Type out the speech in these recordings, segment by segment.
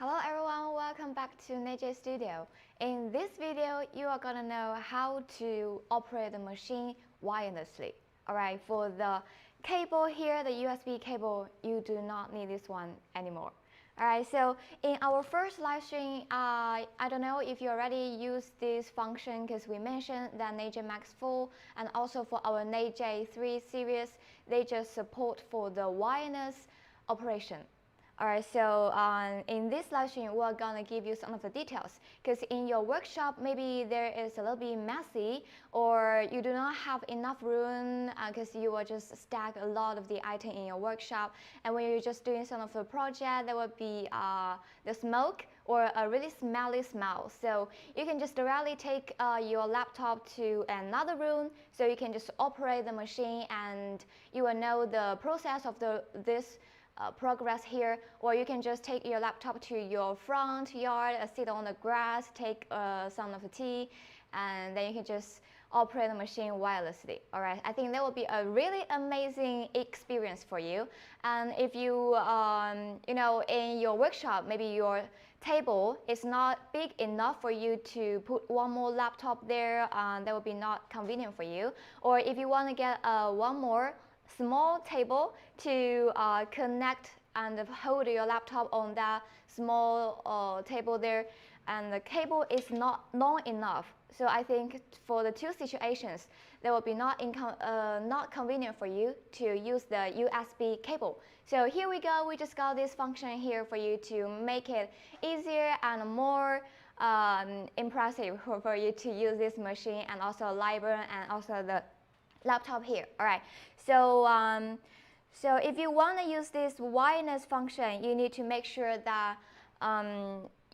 Hello everyone, welcome back to NEJE Studio. In this video, you are gonna know how to operate the machine wirelessly. Alright, for the cable here, the USB cable, you do not need this one anymore. Alright, so in our first live stream, I don't know if you already used this function because we mentioned that NEJE Max 4 and also for our NEJE 3 series, they just support for the wireless operation. Alright, so in this live stream, we're gonna give you some of the details because in your workshop, maybe there is a little bit messy or you do not have enough room because you will just stack a lot of the item in your workshop, and when you're just doing some of the project, there will be the smoke or a really smelly smell. So you can just directly take your laptop to another room so you can just operate the machine and you will know the process of this progress here, or you can just take your laptop to your front yard, sit on the grass, take some of the tea, and then you can just operate the machine wirelessly. Alright, I think that will be a really amazing experience for you. And if you, in your workshop, maybe your table is not big enough for you to put one more laptop there, that will be not convenient for you. Or if you want to get one more small table to connect and hold your laptop on that small table there, and the cable is not long enough. So I think for the two situations, that will be not convenient for you to use the USB cable. So here we go, we just got this function here for you to make it easier and more impressive for you to use this machine, and also Lightburn and also the laptop here. Alright, so so if you want to use this wireless function, you need to make sure that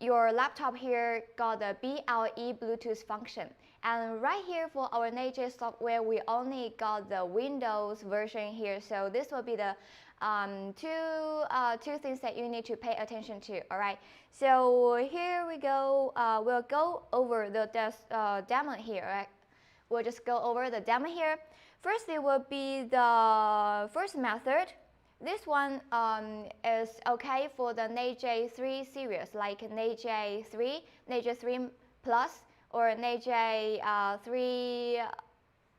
your laptop here got the BLE Bluetooth function. And right here for our NEJE software, we only got the Windows version here. So this will be the two things that you need to pay attention to. Alright, so here we go. We'll go over the demo here. Right? We'll just go over the demo here. First, it will be the first method. This one is okay for the NEJE 3 series, like NEJE 3, NEJE 3 Plus, or NEJE 3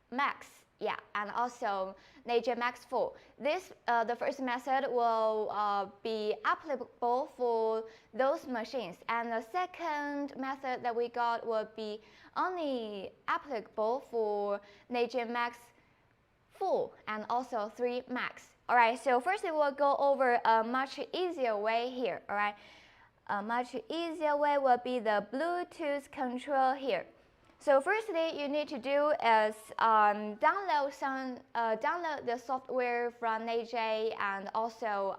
Max. Yeah, and also NEJE Max 4. This, the first method will be applicable for those machines, and the second method that we got will be only applicable for NEJE Max 4 and also 3 Max. Alright, so first we will go over a much easier way here. Alright, a much easier way will be the Bluetooth control here. So firstly, you need to do is download the software from NEJE and also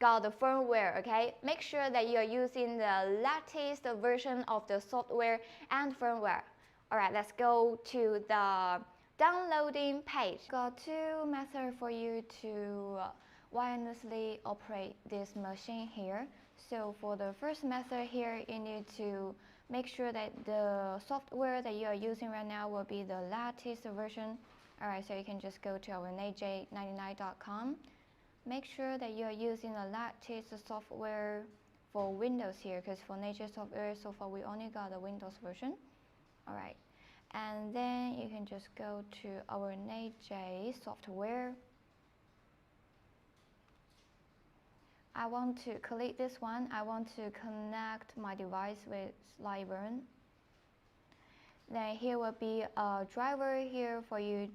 got the firmware. Okay, make sure that you are using the latest version of the software and firmware. All right, let's go to the downloading page. Got two methods for you to wirelessly operate this machine here. So for the first method here, you need to make sure that the software that you are using right now will be the latest version. Alright, so you can just go to our NEJE99.com. Make sure that you are using the latest software for Windows here, because for NEJE software, so far we only got the Windows version. Alright, and then you can just go to our NEJE software. I want to click this one. I want to connect my device with Lightburn. Then here will be a driver here for you.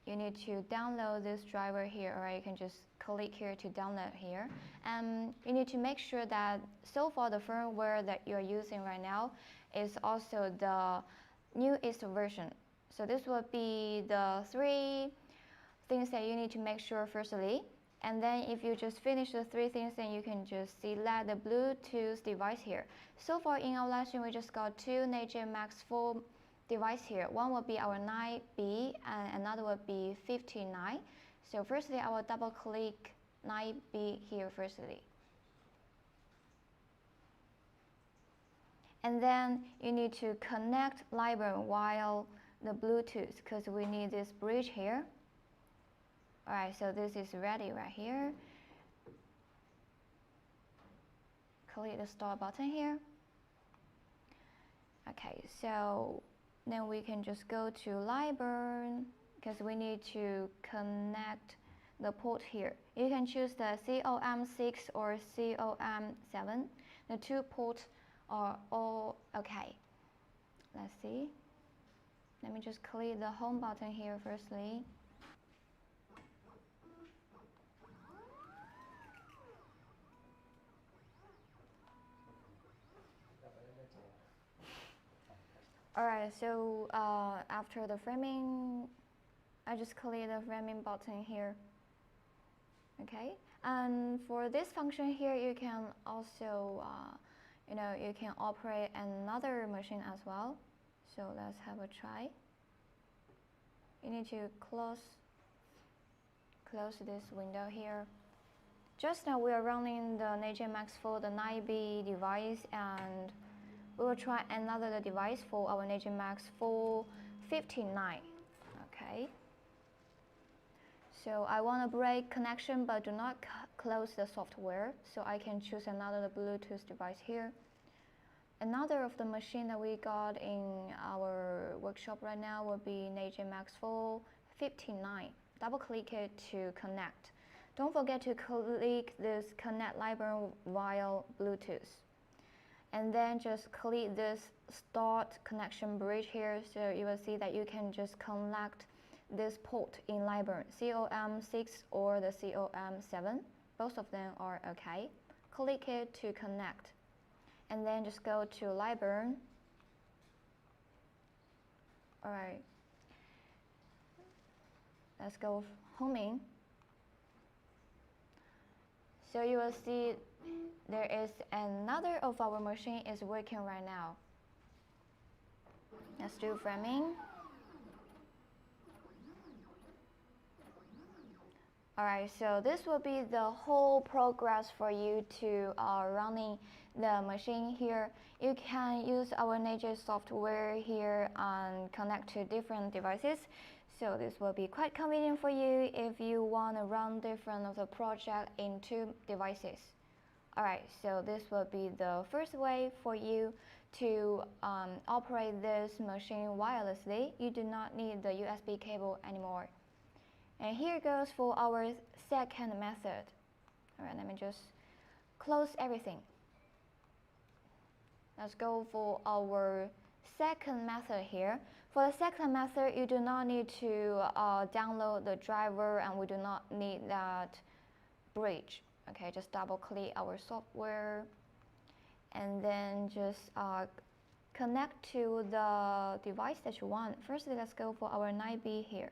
You need to download this driver here, or you can just click here to download here. And you need to make sure that so far the firmware that you're using right now is also the newest version. So this will be the three things that you need to make sure firstly. And then if you just finish the three things, then you can just select the Bluetooth device here. So far in our lesson, we just got two NEJE Max 4 device here. One will be our 9B and another will be 59. So firstly, I will double click 9B here firstly. And then you need to connect Lightburn while the Bluetooth, because we need this bridge here. Alright, so this is ready right here. click the start button here. Okay, so then we can just go to Lightburn because we need to connect the port here. You can choose the COM6 or COM7. The two ports are all okay. Let's see. Let me just click the home button here firstly. Alright, so after the framing, I just click the framing button here. Okay, and for this function here, you can also, you can operate another machine as well. So let's have a try. You need to close this window here. Just now we are running the NEJE Max for the 9B device, and we will try another device for our NEJE Max for 59. Okay. So I want to break connection but do not close the software, so I can choose another Bluetooth device here. Another of the machine that we got in our workshop right now will be NEJE Max 459. Double click it to connect. Don't forget to click this connect Lightburn via Bluetooth. And then just click this start connection bridge here, so you will see that you can just connect this port in Lightburn, COM6 or the COM7. Both of them are okay. Click it to connect. And then just go to Lightburn. Alright. Let's go homing. So you will see there is another of our machine is working right now. Let's do framing. Alright, so this will be the whole progress for you to running the machine here. You can use our NEJE software here and connect to different devices. So this will be quite convenient for you if you want to run different of the project in two devices. Alright, so this will be the first way for you to operate this machine wirelessly. You do not need the USB cable anymore. And here goes for our second method. Alright, let me just close everything. Let's go for our second method here. For the second method, you do not need to download the driver, and we do not need that bridge. Okay, just double click our software and then just connect to the device that you want. Firstly, let's go for our 9B here.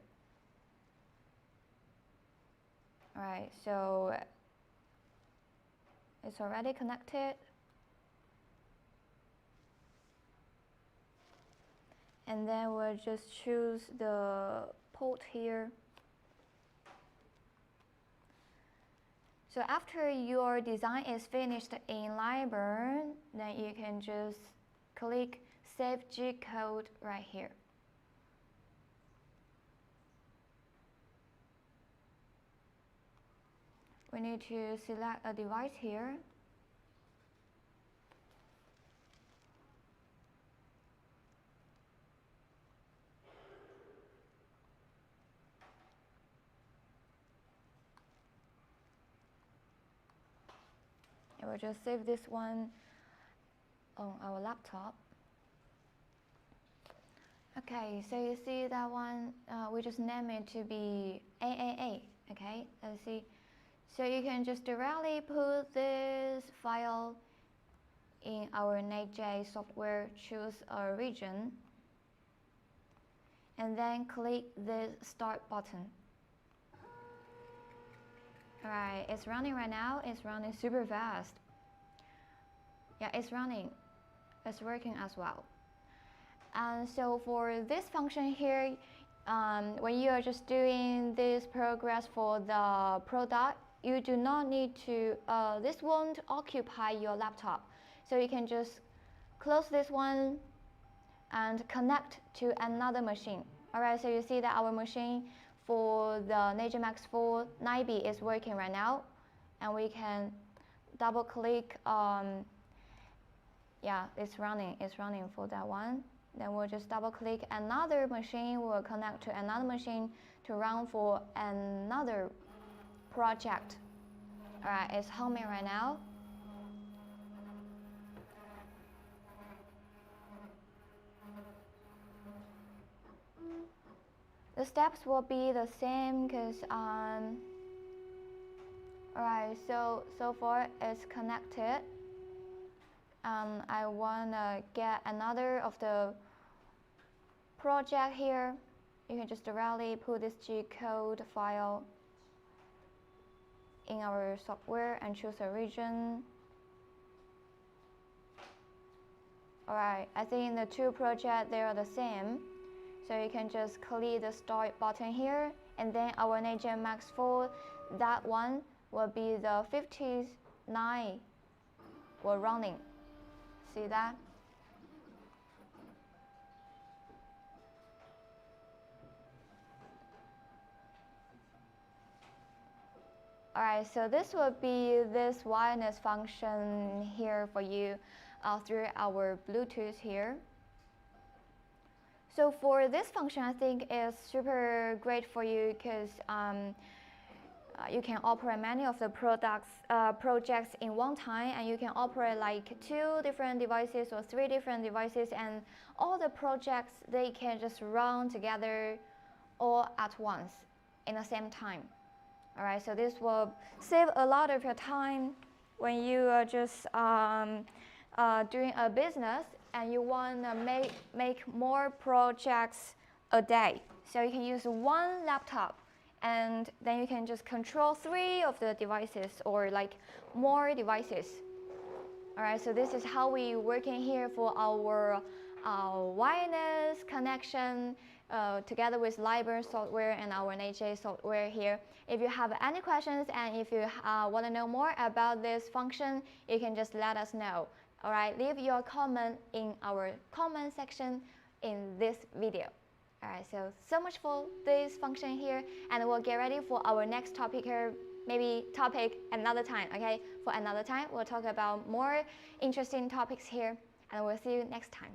Alright, so it's already connected. And then we'll just choose the port here. So after your design is finished in Lightburn, then you can just click Save G Code right here. We need to select a device here. And we'll just save this one on our laptop. Okay, so you see that one, we just name it to be AAA. Okay, let's see. So you can just directly put this file in our NEJE software, choose a region, and then click the start button. Alright, it's running right now. It's running super fast. Yeah, it's running. It's working as well. And so for this function here, when you are just doing this progress for the product, you do not need to, this won't occupy your laptop. So you can just close this one and connect to another machine. Alright, so you see that our machine for the NEJE Max 4 9B is working right now. And we can double click yeah, it's running for that one. Then we'll just double click another machine, we'll connect to another machine to run for another project. Alright, it's humming right now. The steps will be the same because alright, so far it's connected. I wanna get another of the project here. You can just directly put this G code file in our software and choose a region. Alright, I think the two projects, they are the same. So you can just click the start button here, and then our NEJE Max 4, that one will be the 59 we're running. See that? Alright, so this will be this wireless function here for you through our Bluetooth here. So for this function, I think is super great for you because you can operate many of the projects in one time, and you can operate like 2 different devices or 3 different devices, and all the projects, they can just run together all at once in the same time. Alright, so this will save a lot of your time when you are just doing a business and you want to make more projects a day. So you can use one laptop, and then you can just control 3 of the devices or like more devices. Alright, so this is how we working here for our wireless connection together with Lightburn software and our NEJE software here. If you have any questions and if you want to know more about this function, you can just let us know. Alright, leave your comment in our comment section in this video. Alright, so much for this function here, and we'll get ready for our next topic here, maybe topic another time, okay? For another time, we'll talk about more interesting topics here, and we'll see you next time.